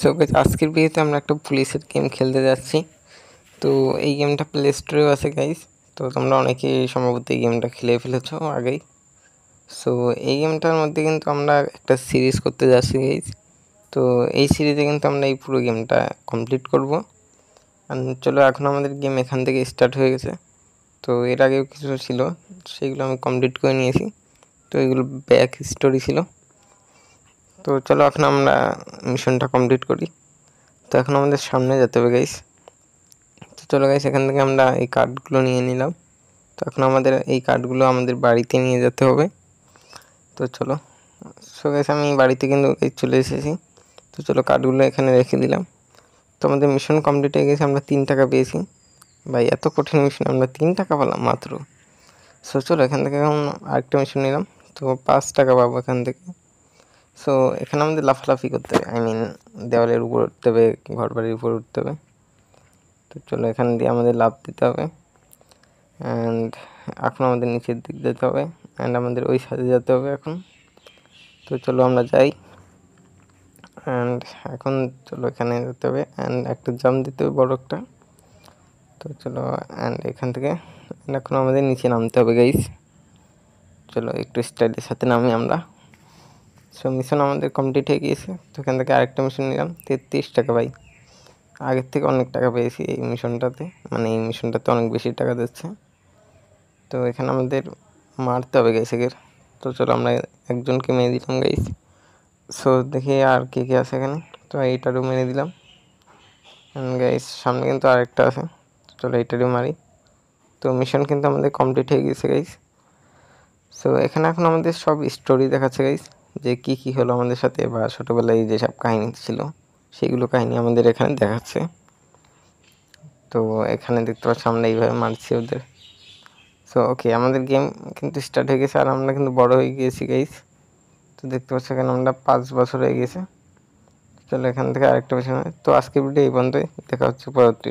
So guys, আজকের ভিডিওতে আমরা একটা পুলিশের গেম খেলতে যাচ্ছি। তো এই গেমটা প্লে স্টোরেও আছে গাইস। তো তোমরা অনেকেই সম্ভবত এই গেমটা খেলে ফেলেছো আগেই। সো এই গেমটার মধ্যে কিন্তু আমরা একটা সিরিজ করতে যাচ্ছি গাইস। তো এই সিরিজে কিন্তু আমরা এই পুরো গেমটা কমপ্লিট করব। চলো, এখন আমাদের গেম এখান থেকে স্টার্ট হয়ে গেছে। তো এর আগেও কিছু ছিল, সেগুলো আমি কমপ্লিট করে নিয়েছি। তো এগুলো ব্যাক স্টোরি ছিল। তো চলো এখন আমরা মিশনটা কমপ্লিট করি। তো এখন আমাদের সামনে যেতে হবে গাইস। তো চলো গাইস, এখান থেকে আমরা এই কার্ডগুলো নিয়ে নিলাম। তো এখন আমাদের এই কার্ডগুলো আমাদের বাড়িতে নিয়ে যেতে হবে। তো চলো, সো গাইস আমি বাড়িতে কিন্তু চলে এসেছি। তো চলো, কার্ডগুলো এখানে রেখে দিলাম। তো আমাদের মিশন কমপ্লিট হয়ে গেছে, আমরা 3 টাকা পেয়েছি। ভাই, এত কঠিন মিশন আমরা 3 টাকা পেলাম মাত্র। সো চলো, এখান থেকে এখন আরেকটা মিশন নিলাম। তো 5 টাকা পাবো এখান থেকে। সো এখানে আমাদের লাফালাফি করতে হবে, দেওয়ালের উপর উঠতে হবে, ঘর বাড়ির উপর উঠতে হবে। তো চলো, এখান দিয়ে আমাদের লাফ দিতে হবে। অ্যান্ড এখন আমাদের নিচের দিক যেতে হবে, অ্যান্ড আমাদের ওই সাইডে যেতে হবে এখন। তো চলো আমরা যাই। অ্যান্ড এখন চলো এখানে যেতে হবে, অ্যান্ড একটা জাম্প দিতে হবে বড় একটা। তো চলো, অ্যান্ড এখান থেকে এখন আমাদের নিচে নামতে হবে গাইস। চলো একটু স্টাইলের সাথে নামি আমরা। সো মিশন আমাদের কমপ্লিট হয়ে গিয়েছে। তো এখান থেকে আরেকটা মিশন নিলাম, 33 টাকা। ভাই, আগের থেকে অনেক টাকা পেয়েছি এই মিশনটাতে, এই মিশনটাতে অনেক বেশি টাকা দিচ্ছে। তো এখানে আমাদের মারতে হবে গাইস এদের। তো চলো আমরা একজনকে মেরে দিলাম গাইস। সো দেখি আর কে কে আছে এখানে। তো এইটারও মেরে দিলাম গাইস, সামনে কিন্তু আরেকটা আছে। চলো এইটারও মারি। তো মিশন কিন্তু আমাদের কমপ্লিট হয়ে গেছে গাইস। সো এখানে এখন আমাদের সব স্টোরি দেখাচ্ছে গাইস, যে কি হলো আমাদের সাথে, বা ছোটোবেলায় যেসব কাহিনী ছিল সেগুলো কাহিনী আমাদের এখানে দেখাচ্ছে। তো এখানে দেখতে পাচ্ছি আমরা এইভাবে মারছি ওদের। সো ওকে, আমাদের গেম কিন্তু স্টার্ট হয়ে গেছে, আর আমরা কিন্তু বড় হয়ে গিয়েছি গাইস। তো দেখতে পাচ্ছি এখানে আমরা 5 বছর হয়ে গেছে। চলো এখান থেকে আরেকটা মিশন হয়। তো আজকের ভিডিও এই পর্যন্তই, দেখা হচ্ছে পরবর্তী।